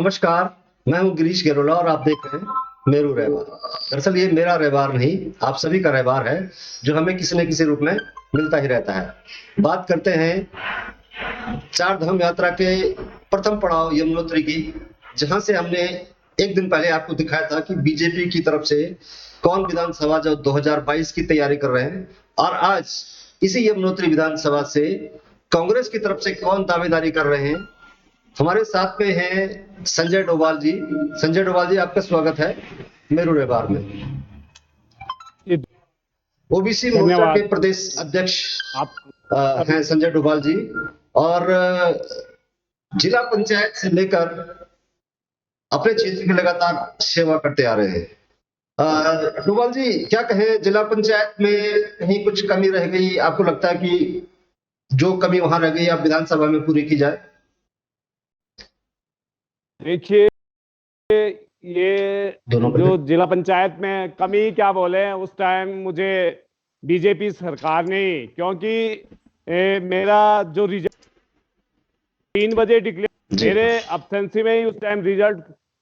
नमस्कार, मैं हूँ गिरीश गेरोला और आप देख रहे हैं मेरू रहवार। दरअसल ये मेरा रहवार नहीं, आप सभी का रहवार है, जो हमें किसी न किसी रूप में मिलता ही रहता है। बात करते हैं चार धाम यात्रा के प्रथम पड़ाव यमुनोत्री की, जहाँ से हमने एक दिन पहले आपको दिखाया था कि बीजेपी की तरफ से कौन विधानसभा जो 2022 की तैयारी कर रहे हैं, और आज इसी यमुनोत्री विधानसभा से कांग्रेस की तरफ से कौन दावेदारी कर रहे हैं। हमारे साथ में हैं संजय डोभाल जी। संजय डोभाल जी, आपका स्वागत है मेरू रहवार में। जी, ओबीसी मोर्चा के धन्यवाद। प्रदेश अध्यक्ष आप हैं संजय डोभाल जी, और जिला पंचायत से लेकर अपने क्षेत्र की लगातार सेवा करते आ रहे हैं। डोभाल जी, क्या कहें, जिला पंचायत में कहीं कुछ कमी रह गई, आपको लगता है कि जो कमी वहां रह गई आप विधानसभा में पूरी की जाए? देखिए, ये दोनों जो जिला पंचायत में कमी क्या बोले, उस टाइम मुझे बीजेपी सरकार ने, क्योंकि मेरा जो रिजल्ट 3 बजे डिक्लेयर, मेरे एब्सेंसी में ही उस टाइम रिजल्ट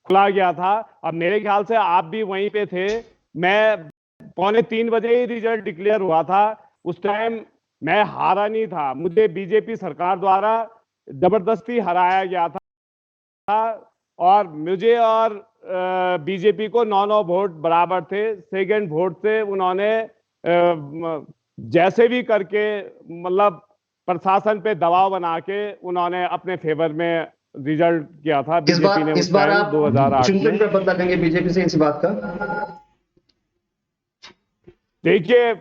खुला गया था। अब मेरे ख्याल से आप भी वहीं पे थे। मैं 2:45 बजे ही रिजल्ट डिक्लेयर हुआ था। उस टाइम मैं हारा नहीं था, मुझे बीजेपी सरकार द्वारा जबरदस्ती हराया गया था, और मुझे और बीजेपी को 9-9 वोट बराबर थे। सेकंड वोट से उन्होंने जैसे भी करके, मतलब प्रशासन पे दबाव बना के, उन्होंने अपने फेवर में रिजल्ट किया था बीजेपी ने इस उस बार टाइम आप 2008 में। चुनकर बदला लेंगे बीजेपी से, इस बात का? देखिए,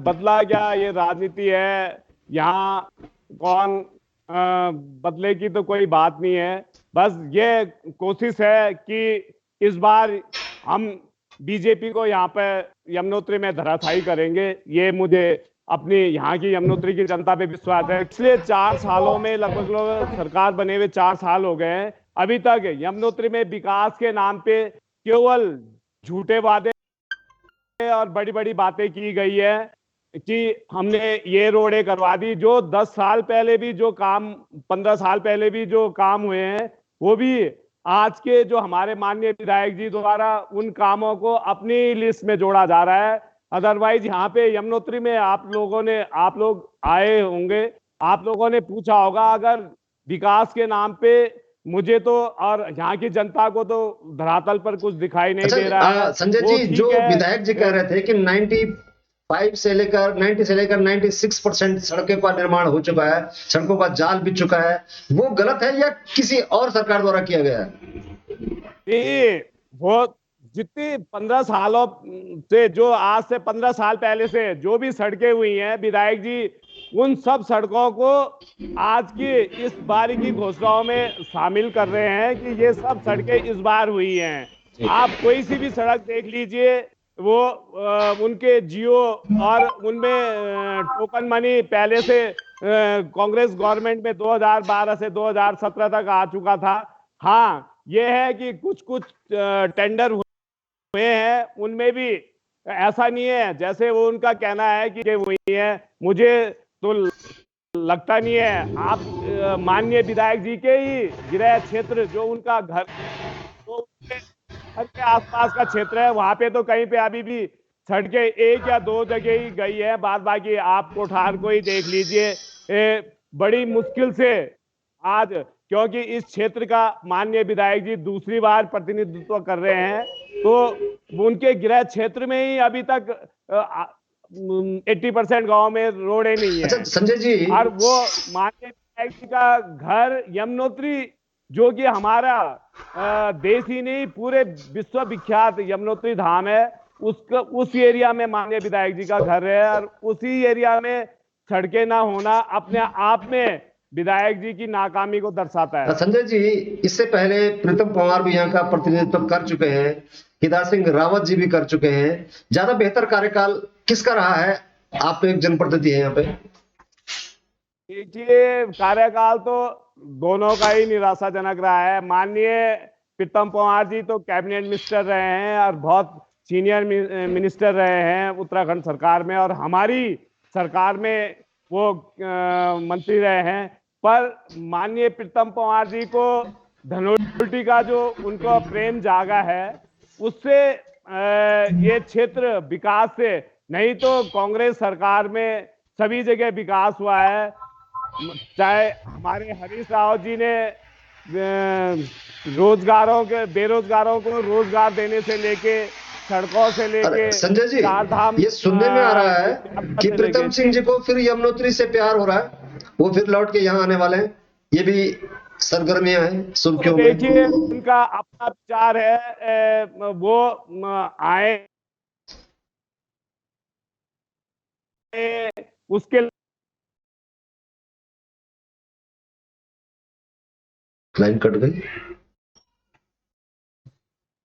बदला क्या, ये राजनीति है। यहाँ कौन बदले की तो कोई बात नहीं है। बस ये कोशिश है कि इस बार हम बीजेपी को यहाँ पे यमुनोत्री में धराशायी करेंगे। ये मुझे अपनी यहाँ की यमुनोत्री की जनता पे विश्वास है। पिछले 4 सालों में लगभग सरकार बने हुए 4 साल हो गए हैं, अभी तक यमुनोत्री में विकास के नाम पे केवल झूठे वादे और बड़ी बड़ी बातें की गई है कि हमने ये रोडें करवा दी। जो 10 साल पहले भी जो काम, 15 साल पहले भी जो काम हुए हैं, वो भी आज के जो हमारे माननीय विधायक जी द्वारा उन कामों को अपनी लिस्ट में जोड़ा जा रहा है। अदरवाइज यहाँ पे यमुनोत्री में आप लोग आए होंगे, आप लोगों ने पूछा होगा, अगर विकास के नाम पे मुझे तो और यहाँ की जनता को तो धरातल पर कुछ दिखाई नहीं दे रहा है। संजय वो जी, जो ठीक है। विधायक जी कह रहे थे कि 90 से लेकर 96% सड़कों का निर्माण हो चुका है, सड़कों का जाल बिछ चुका है, वो गलत है या किसी और सरकार द्वारा किया गया है? वो जितनी 15 सालों से, जो आज से 15 साल पहले से जो भी सड़कें हुई हैं, विधायक जी उन सब सड़कों को आज की इस बारी की घोषणाओं में शामिल कर रहे हैं कि ये सब सड़कें इस बार हुई हैं। आप कोई सी भी सड़क देख लीजिए, वो उनके जियो और उनमें टोकन मनी पहले से कांग्रेस गवर्नमेंट में 2012 से 2017 तक आ चुका था। हाँ, ये है कि कुछ कुछ टेंडर हुए हैं, उनमें भी ऐसा नहीं है जैसे वो उनका कहना है कि ये वही है। मुझे तो लगता नहीं है। आप माननीय विधायक जी के ही गृह क्षेत्र, जो उनका घर, तो उनके घर के आसपास का क्षेत्र है, वहां पे तो कहीं पे अभी भी सड़कें 1 या 2 जगह ही गई है। बाद बाकी आप कोठार को ही देख लीजिए। बड़ी मुश्किल से आज, क्योंकि इस क्षेत्र का माननीय विधायक जी दूसरी बार प्रतिनिधित्व कर रहे हैं, तो उनके गृह क्षेत्र में ही अभी तक 80% गांव में रोडें नहीं है। अच्छा संजय जी, और वो माननीय विधायक जी का घर यमुनोत्री, जो कि हमारा देश ही नहीं पूरे विश्व विख्यात यमुनोत्री धाम है, उस एरिया में माननीय विधायक जी का घर है। और उसी एरिया में सड़कें ना होना अपने आप में विधायक जी की नाकामी को दर्शाता है। संजय जी, इससे पहले प्रीतम पंवार भी यहाँ का प्रतिनिधित्व कर चुके हैं, केदार सिंह रावत जी भी कर चुके हैं। ज्यादा बेहतर कार्यकाल किसका रहा है? आप एक जनप्रतिनिधि हैं यहाँ पे। देखिए, कार्यकाल तो दोनों का ही निराशाजनक रहा है। माननीय प्रीतम पंवार जी तो कैबिनेट मिनिस्टर रहे हैं और बहुत सीनियर मिनिस्टर रहे हैं उत्तराखंड सरकार में, और हमारी सरकार में वो मंत्री रहे हैं। पर माननीय प्रीतम पंवार जी को धनोल्टी का जो उनको प्रेम जागा है, उससे ये क्षेत्र विकास से, नहीं तो कांग्रेस सरकार में सभी जगह विकास हुआ है। चाहे हमारे हरीश रावत जी ने बेरोजगारों को रोजगार देने से लेके, सड़कों से अरे लेके, संजय जी, चार धाम ये सुनने में आ रहा है यात्रा कि से प्रीतम लेके। सिंह जी को फिर यमुनोत्री से प्यार हो रहा है, वो फिर लौट के यहाँ आने वाले हैं। ये भी सरगर्मियां हैं तो सुर्खियों में। देखिए, उनका अपना विचार है, वो आए उसके लाइन कट गई।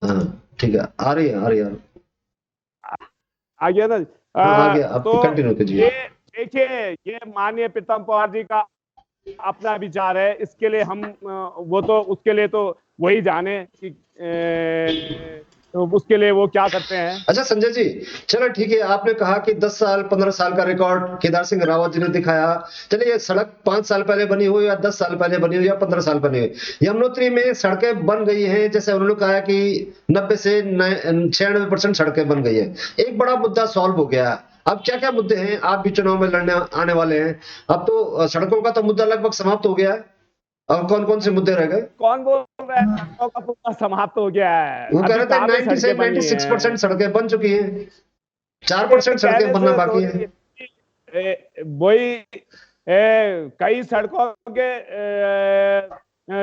हाँ ठीक है, आ रही है, आ रही है। आ गया ना। हाँ आ गया, आप तो कंटिन्यू कीजिए। ये देखिए, ये माननीय प्रीतम पवार जी का अपना विचार है। इसके लिए हम वो तो उसके लिए तो वही जाने कि तो उसके लिए वो क्या करते हैं। अच्छा संजय जी, चलो ठीक है, आपने कहा कि 10 साल 15 साल का रिकॉर्ड केदार सिंह रावत जी ने दिखाया। चलिए, ये सड़क 5 साल पहले बनी हो या 10 साल पहले बनी हो या 15 साल पहले हो, यमुनोत्री में सड़कें बन गई हैं। जैसे उन्होंने कहा कि 90 से 96% सड़कें बन गई है, एक बड़ा मुद्दा सॉल्व हो गया। अब क्या क्या मुद्दे हैं? आप भी चुनाव में लड़ने आने वाले हैं, अब तो सड़कों का तो मुद्दा लगभग समाप्त हो गया है। अब कौन कौन से मुद्दे रह गए? कौन बोल रहा है सड़कों का पूरा समाप्त हो गया है? वो कह अभी रहे थे कहाँ पे 90 से सड़कें बनी 96% हैं? सड़कें बन चुकी हैं, 4% सड़कें कहने बनना से बाकी है। थोड़ी वही कई सड़कों के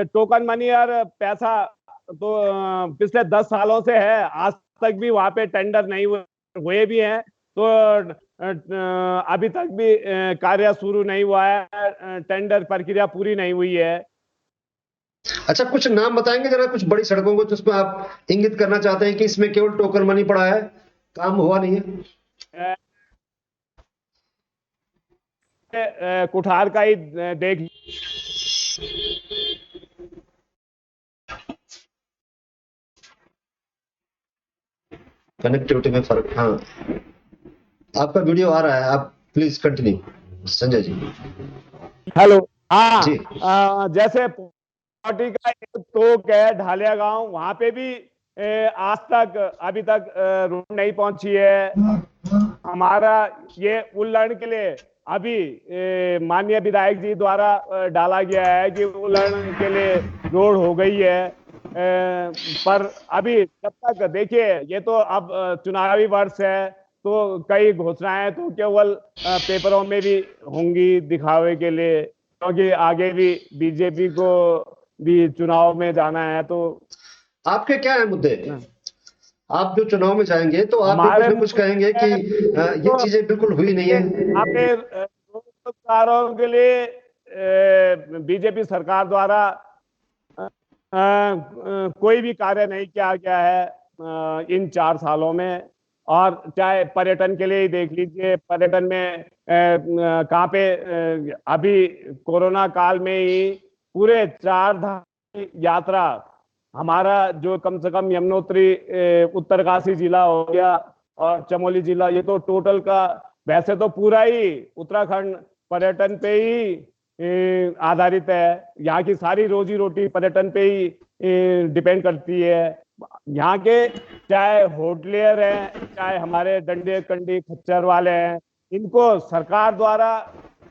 टोकन मनी और पैसा तो पिछले 10 सालों से है, आज तक भी वहां पे टेंडर नहीं हुए भी हैं। तो अभी तक भी कार्य शुरू नहीं हुआ है, टेंडर प्रक्रिया पूरी नहीं हुई है। अच्छा, कुछ नाम बताएंगे जरा, कुछ बड़ी सड़कों को जिसमें आप इंगित करना चाहते हैं कि इसमें केवल टोकन मनी पड़ा है, काम हुआ नहीं है? कुठार का ही देख। कनेक्टिविटी में फर्क, हाँ। आपका वीडियो आ रहा है, आप please continue Sanjay ji. Hello. हाँ, जी। जैसे पार्टी का एक तोक है ढालिया गांव, वहां पे भी आज तक अभी तक रोड नहीं पहुंची है। हमारा ये उल्लंघन के लिए अभी माननीय विधायक जी द्वारा डाला गया है कि उल्लंघन के लिए रोड हो गई है। पर अभी जब तक देखिए, ये तो अब चुनावी वर्ष है, तो कई घोषणाएं तो केवल पेपरों में भी होंगी दिखावे के लिए, क्योंकि आगे भी बीजेपी को भी चुनाव में जाना है। तो आपके क्या है मुद्दे? आप जो चुनाव में जाएंगे तो आप भी कुछ हमारे न कुछ कहेंगे कि ये चीजें बिल्कुल हुई नहीं है। आपके रोजगारों के लिए बीजेपी सरकार द्वारा कोई भी कार्य नहीं किया गया है इन 4 सालों में। और चाहे पर्यटन के लिए ही देख लीजिए, पर्यटन में कहाँ पे अभी कोरोना काल में ही पूरे 4 धाम यात्रा, हमारा जो कम से कम यमुनोत्री उत्तरकाशी जिला हो गया और चमोली जिला, ये तो टोटल का, वैसे तो पूरा ही उत्तराखंड पर्यटन पे ही आधारित है। यहाँ की सारी रोजी रोटी पर्यटन पे ही डिपेंड करती है। यहाँ के चाहे होटलियर हैं, चाहे हमारे डंडे कंडी खच्चर वाले हैं, इनको सरकार द्वारा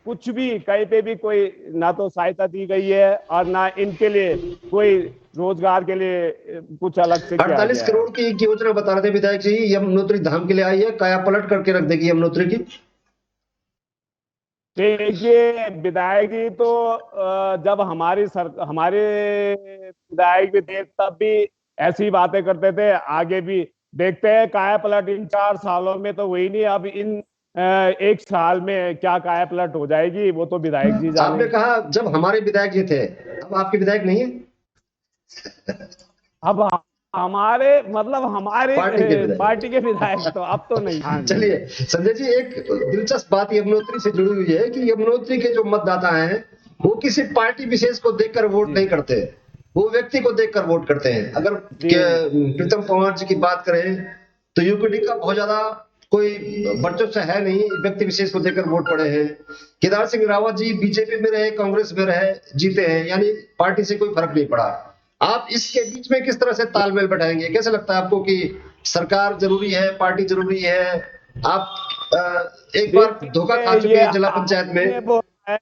कुछ भी कहीं पे भी कोई ना तो सहायता दी गई है और ना इनके लिए कोई रोजगार के लिए कुछ अलग से किया 48 गया है। करोड़ की एक योजना बता रहे थे विधायक जी, यमुनोत्री धाम के लिए आई है, काया पलट करके रख देगी यमुनोत्री की। देखिए, विधायक जी तो जब हमारे विधायक भी थे तब भी ऐसी बातें करते थे। आगे भी देखते हैं काया पलट इन 4 सालों में तो हुई नहीं, अब इन 1 साल में क्या काया पलट हो जाएगी वो तो विधायक जी आपने जाने। कहा जब हमारे विधायक जी थे, अब आपके विधायक नहीं है। अब हमारे मतलब हमारे पार्टी के विधायक। पार्टी के विधायक तो अब तो नहीं। हाँ जी। चलिए संजय जी, एक दिलचस्प बात यमुनोत्री से जुड़ी हुई है कि यमुनोत्री के जो मतदाता हैं वो किसी पार्टी विशेष को देखकर वोट नहीं करते, वो व्यक्ति को देखकर वोट करते हैं। अगर प्रीतम पवार जी की बात करें तो यूपीडी का बहुत ज्यादा कोई वर्चस्व है नहीं, व्यक्ति विशेष को देखकर वोट पड़े हैं। केदार सिंह रावत जी बीजेपी में रहे, कांग्रेस में रहे, जीते हैं, यानी पार्टी से कोई फर्क नहीं पड़ा। आप इसके बीच में किस तरह से तालमेल बैठाएंगे? कैसे लगता है आपको कि सरकार जरूरी है, पार्टी जरूरी है? आप एक बार धोखा खा देखिए चुके ये हैं जिला पंचायत आपने में। वो है,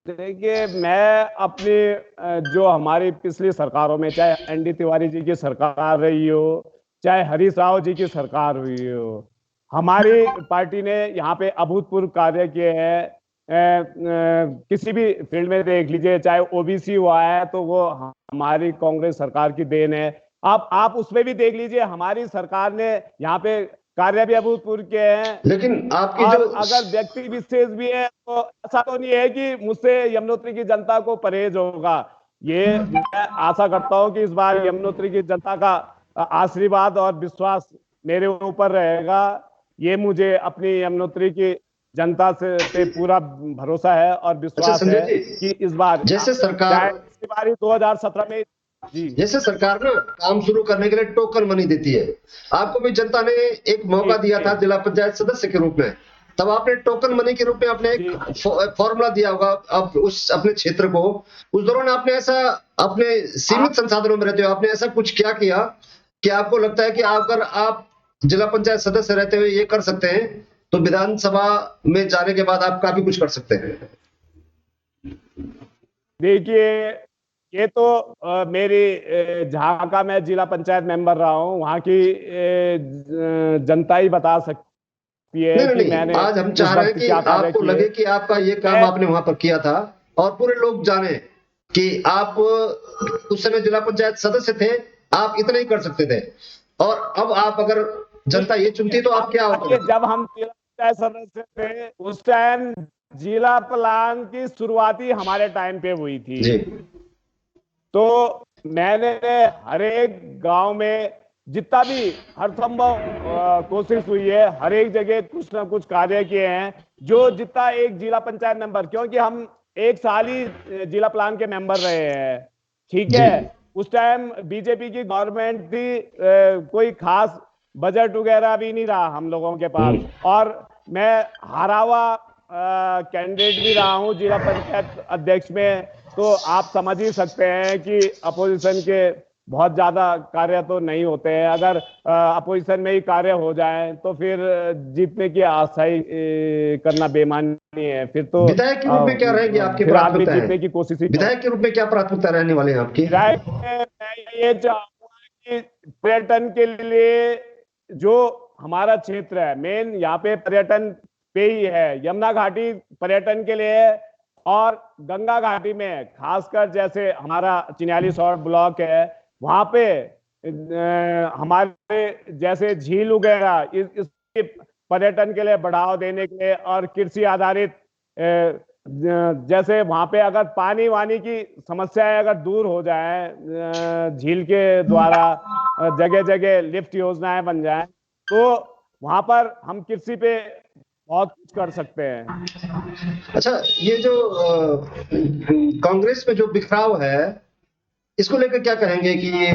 देखिए मैं अपनी जो हमारी पिछली सरकारों में, चाहे एनडी तिवारी जी की सरकार रही हो, चाहे हरीश राव जी की सरकार हुई हो, हमारी पार्टी ने यहाँ पे अभूतपूर्व कार्य किए हैं। किसी भी फील्ड में देख लीजिए, चाहे ओबीसी हुआ है तो वो हमारी कांग्रेस सरकार की देन है। आप उसमें भी देख लीजिए, हमारी सरकार ने यहाँ पे कार्य भी अभूतपूर्व किए हैं। लेकिन आपकी जो और अगर व्यक्ति विशेष भी है तो ऐसा तो नहीं है कि मुझसे यमुनोत्री की जनता को परहेज होगा। ये मैं आशा करता हूं कि इस बार यमुनोत्री की जनता का आशीर्वाद और विश्वास मेरे ऊपर रहेगा। ये मुझे अपनी यमुनोत्री की जनता से पे पूरा भरोसा है और अच्छा विश्वास संजय है जी, कि इस बार जैसे चाहे सरकार पिछली बारी 2017 में। जी जैसे सरकार ना काम शुरू करने के लिए टोकन मनी देती है, आपको भी जनता ने एक जी मौका दिया था जिला पंचायत सदस्य के रूप में, तब आपने टोकन मनी के रूप में आपने जी एक फॉर्मूला दिया होगा अब उस अपने क्षेत्र को। उस दौरान आपने ऐसा, अपने सीमित आप संसाधनों में रहते हो आपने ऐसा कुछ क्या किया कि आपको लगता है कि अगर आप जिला पंचायत सदस्य रहते हुए ये कर सकते हैं तो विधानसभा में जाने के बाद आप काफी कुछ कर सकते हैं? देखिए, ये तो मेरी जहाँ का मैं जिला पंचायत मेंबर रहा हूँ वहाँ की जनता ही बता सकती है नहीं नहीं कि नहीं, मैंने आज हम उस चाह रहे हैं वक्त कि क्या कार्य आपको किए। लगे कि आपका ये काम मैं आपने वहां पर किया था और पूरे लोग जाने कि आप उस समय जिला पंचायत सदस्य थे, आप इतना ही कर सकते थे, और अब आप अगर जनता ये देखिए, चुनती तो आप आप क्या देखिए, होते? जब हम जिला पंचायत सदस्य थे उस टाइम जिला प्लान की शुरुआती हमारे टाइम पे हुई थी। जी तो मैंने हर एक गांव में जितना भी हर संभव कोशिश हुई है, हर एक जगह कुछ ना कुछ कार्य किए हैं। जो जितना एक जिला पंचायत मेंबर, क्योंकि हम एक साल ही जिला प्लान के मेंबर रहे हैं, ठीक जी है। उस टाइम बीजेपी की गवर्नमेंट थी, कोई खास बजट वगैरह भी नहीं रहा हम लोगों के पास। हम्म। और मैं हारा हुआ कैंडिडेट भी रहा हूं जिला पंचायत अध्यक्ष में। तो आप समझ ही सकते हैं कि अपोजिशन के बहुत ज्यादा कार्य तो नहीं होते हैं। अगर अपोजिशन में ही कार्य हो जाए तो फिर जीतने की आशा ही करना बेमानी है। फिर तो विधायक के रूप में क्या रहेगी आपकी फिर आदमी प्राथमिकताएं? जीतने की कोशिश ही कर। विधायक के रूप में क्या प्राथमिकता रहने वाली है आपकी? विधायक में मैं ये चाहूंगा कि पर्यटन के लिए जो हमारा क्षेत्र है, मेन यहाँ पे पर्यटन पे ही है, यमुना घाटी पर्यटन के लिए है। और गंगा घाटी में खासकर जैसे हमारा चिन्याली सौर ब्लॉक है, वहां पे हमारे जैसे झील वगैरह इसके पर्यटन के लिए बढ़ावा देने के लिए और कृषि आधारित जैसे वहां पे अगर पानी वानी की समस्याएं अगर दूर हो जाए, झील के द्वारा जगह जगह लिफ्ट योजनाएं बन जाए तो वहां पर हम कृषि पे बहुत कुछ कर सकते हैं। अच्छा, ये जो कांग्रेस में जो बिखराव है, इसको लेकर क्या कहेंगे कि ये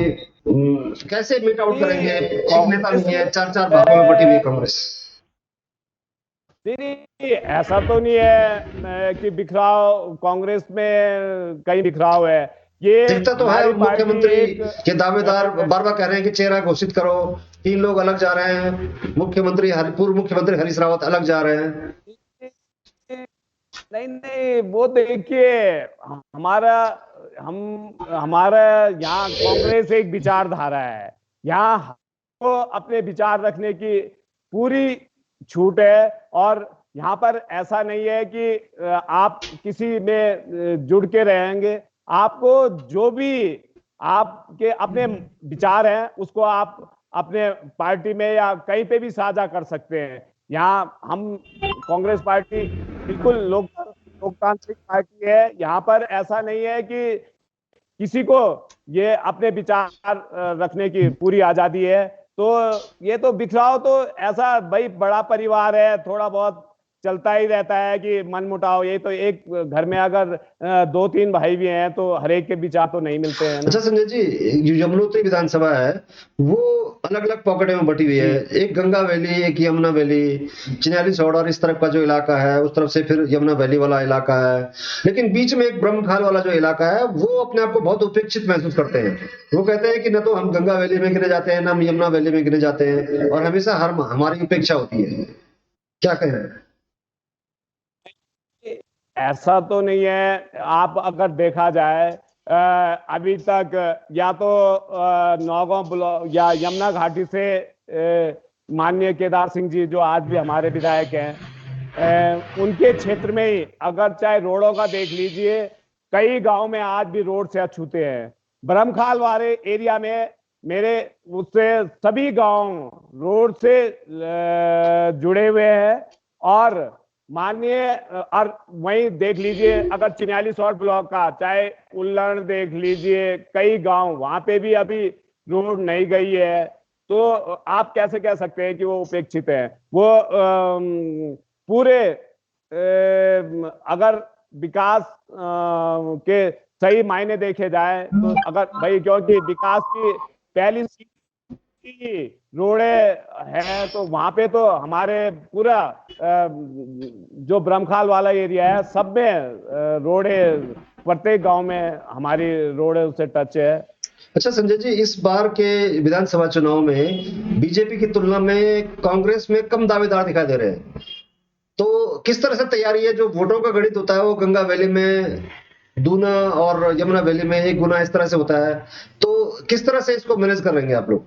कैसे मीट आउट करेंगे? एक नेता कांग्रेस नहीं में है, चार चार भागों में बटी हुई है कांग्रेस। नहीं, ऐसा तो नहीं है कि बिखराव कांग्रेस में कहीं बिखराव है। ये दिखता तो है, हमारी पार्टी मुख्यमंत्री एक के दावेदार बार बार कह रहे हैं कि चेहरा घोषित करो, 3 लोग अलग जा रहे हैं, पूर्व मुख्यमंत्री हरीश रावत अलग जा रहे हैं। नहीं नहीं, वो देखिए, हमारा हम हमारा यहाँ कांग्रेस एक विचारधारा है। यहाँ को अपने विचार रखने की पूरी छूट है। और यहाँ पर ऐसा नहीं है कि आप किसी में जुड़ के रहेंगे। आपको जो भी आपके अपने विचार हैं उसको आप अपने पार्टी में या कहीं पे भी साझा कर सकते हैं। यहाँ हम कांग्रेस पार्टी बिल्कुल लोकतांत्रिक पार्टी है। यहाँ पर ऐसा नहीं है कि किसी को ये अपने विचार रखने की पूरी आजादी है। तो ये तो बिखराव तो ऐसा, भाई बड़ा परिवार है, थोड़ा बहुत चलता ही रहता है कि मनमुटाव। ये तो एक घर में अगर 2-3 भाई भी हैं तो हर एक के विचार तो नहीं मिलते हैं अच्छा ना। संजय जी, जो यमुनोत्री विधानसभा है वो अलग अलग पॉकेटों में बटी हुई है। जी एक गंगा वैली, एक यमुना वैली, चिन्याली सौड़ और इस तरफ का जो इलाका है, उस तरफ से फिर यमुना वैली वाला इलाका है। लेकिन बीच में एक ब्रह्मखाल वाला जो इलाका है, वो अपने आप को बहुत उपेक्षित महसूस करते हैं। वो कहते हैं कि न तो हम गंगा वैली में गिने जाते हैं, ना हम यमुना वैली में गिने जाते हैं, और हमेशा हमारी उपेक्षा होती है। क्या कहें? ऐसा तो नहीं है। आप अगर देखा जाए अभी तक या तो नौगांव ब्लॉक या यमुना घाटी से माननीय केदार सिंह जी जो आज भी हमारे विधायक हैं, उनके क्षेत्र में ही अगर चाहे रोडों का देख लीजिए, कई गांव में आज भी रोड से अछूते हैं। ब्रह्मखाल वाले एरिया में मेरे उससे सभी गांव रोड से जुड़े हुए हैं। और माननीय और वहीं देख लीजिए अगर चिन्याली सौर ब्लॉक का चाहे उल्लण देख लीजिए, कई गांव वहां पे भी अभी रोड नहीं गई है। तो आप कैसे कह सकते हैं कि वो उपेक्षित है? वो पूरे अगर विकास के सही मायने देखे जाए तो, अगर भाई क्योंकि विकास की पहली की रोडे हैं तो वहां पे तो हमारे पूरा जो ब्रह्मखाल वाला एरिया है सब में रोडे, प्रत्येक गांव में हमारी रोड उससे टच है। अच्छा संजय जी, इस बार के विधानसभा चुनाव में बीजेपी की तुलना में कांग्रेस में कम दावेदार दिखाई दे रहे हैं। तो किस तरह से तैयारी है? जो वोटों का गणित होता है वो गंगा वैली में दूना और यमुना वैली में एक गुना इस तरह से होता है। तो किस तरह से इसको मैनेज कर लेंगे आप लोग?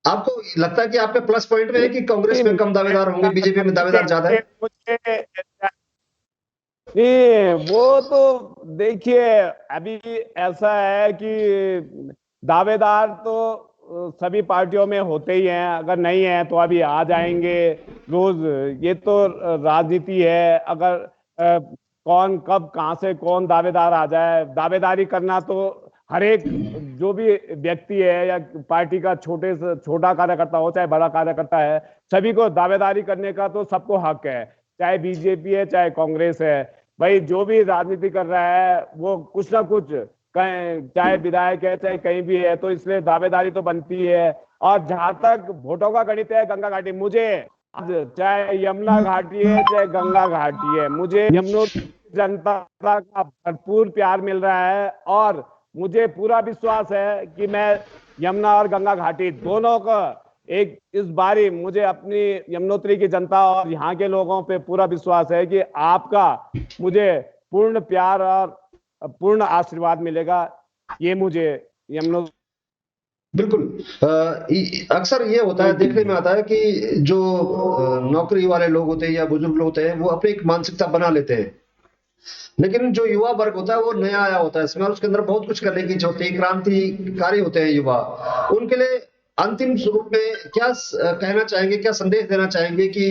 आपको लगता है कि आपके प्लस पॉइंट में है कि कांग्रेस नहीं, में कम दावेदार होंगे, बीजेपी में दावेदार ज्यादा है? मुझे नहीं, वो तो देखिए अभी ऐसा है कि दावेदार तो सभी पार्टियों में होते ही हैं, अगर नहीं है तो अभी आ जाएंगे रोज। ये तो राजनीति है। अगर कौन कब कहां से कौन दावेदार आ जाए, दावेदारी करना तो हर एक जो भी व्यक्ति है या पार्टी का छोटे से छोटा कार्यकर्ता हो चाहे बड़ा कार्यकर्ता है, सभी को दावेदारी करने का तो सबको हक है। चाहे बीजेपी है चाहे कांग्रेस है, भाई जो भी राजनीति कर रहा है वो कुछ ना कुछ कहीं, चाहे विधायक है चाहे कहीं भी है, तो इसलिए दावेदारी तो बनती है। और जहां तक वोटों का गणित है गंगा घाटी, मुझे आज चाहे यमुना घाटी है चाहे गंगा घाटी है, मुझे यमुनोत्री जनता का भरपूर प्यार मिल रहा है। और मुझे पूरा विश्वास है कि मैं यमुना और गंगा घाटी दोनों का एक इस बारी मुझे अपनी यमुनोत्री की जनता और यहाँ के लोगों पे पूरा विश्वास है कि आपका मुझे पूर्ण प्यार और पूर्ण आशीर्वाद मिलेगा। ये मुझे यमुनोत्री बिल्कुल। अक्सर ये होता है, देखने में आता है कि जो नौकरी वाले लोग होते हैं या बुजुर्ग लोग होते हैं, वो अपनी एक मानसिकता बना लेते हैं। लेकिन जो युवा वर्ग होता है वो नया आया होता है इसमें, और उसके अंदर बहुत कुछ करने की इच्छा होती है, क्रांतिकारी होते हैं युवा। उनके लिए अंतिम स्वरूप में क्या कहना चाहेंगे, क्या संदेश देना चाहेंगे कि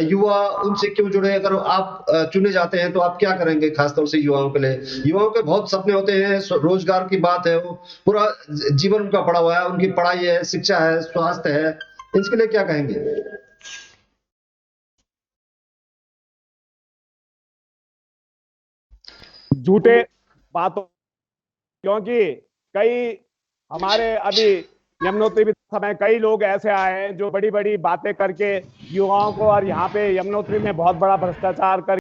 युवा उनसे क्यों जुड़े? अगर आप चुने जाते हैं तो आप क्या करेंगे खासतौर से युवाओं के लिए? युवाओं के बहुत सपने होते हैं, रोजगार की बात है, वो पूरा जीवन उनका पड़ा हुआ है, उनकी पढ़ाई है, शिक्षा है, स्वास्थ्य है, इसके लिए क्या कहेंगे? झूठे बातों, क्योंकि कई हमारे अभी यमुनोत्री विधानसभा में कई लोग ऐसे आए हैं जो बड़ी बड़ी बातें करके युवाओं को, और यहाँ पे यमुनोत्री में बहुत बड़ा भ्रष्टाचार कर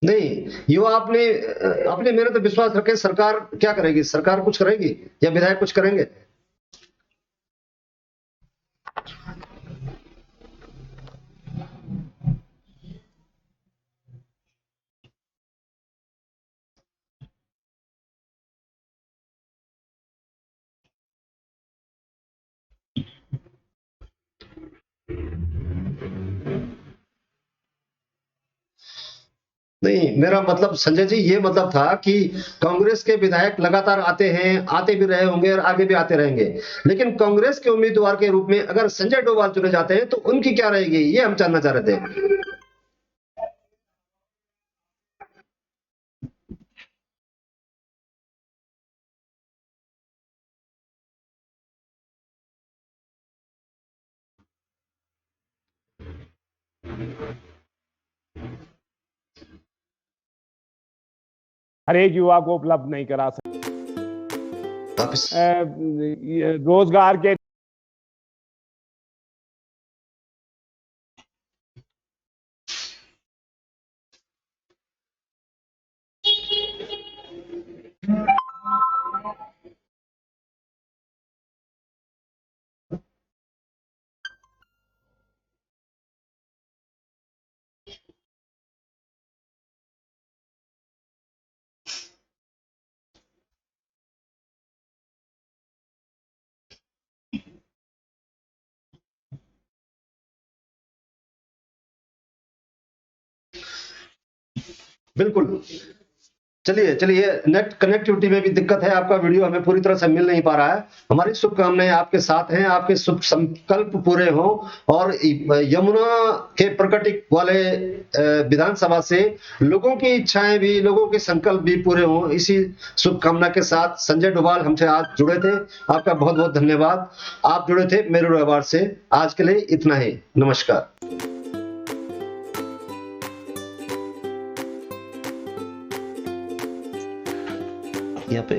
नहीं, युवा अपने अपने मेहनत पे विश्वास रखे। सरकार क्या करेगी? सरकार कुछ करेगी या विधायक कुछ करेंगे? नहीं, मेरा मतलब संजय जी ये मतलब था कि कांग्रेस के विधायक लगातार आते हैं, आते भी रहे होंगे और आगे भी आते रहेंगे, लेकिन कांग्रेस के उम्मीदवार के रूप में अगर संजय डोभाल चुने जाते हैं तो उनकी क्या रहेगी, ये हम जानना चाह रहे थे। हर एक युवा को उपलब्ध नहीं करा आप इस- सकते रोजगार के। बिल्कुल। चलिए चलिए, नेट कनेक्टिविटी में भी दिक्कत है, आपका वीडियो हमें पूरी तरह से मिल नहीं पा रहा है। हमारी शुभकामनाएं आपके साथ हैं, आपके शुभ संकल्प पूरे हों और यमुना के प्रकटिक वाले विधानसभा से लोगों की इच्छाएं भी, लोगों के संकल्प भी पूरे हों, इसी शुभकामना के साथ संजय डोभाल हमसे आज जुड़े थे। आपका बहुत बहुत धन्यवाद। आप जुड़े थे मेरू रविवार से। आज के लिए इतना ही, नमस्कार। यहाँ पे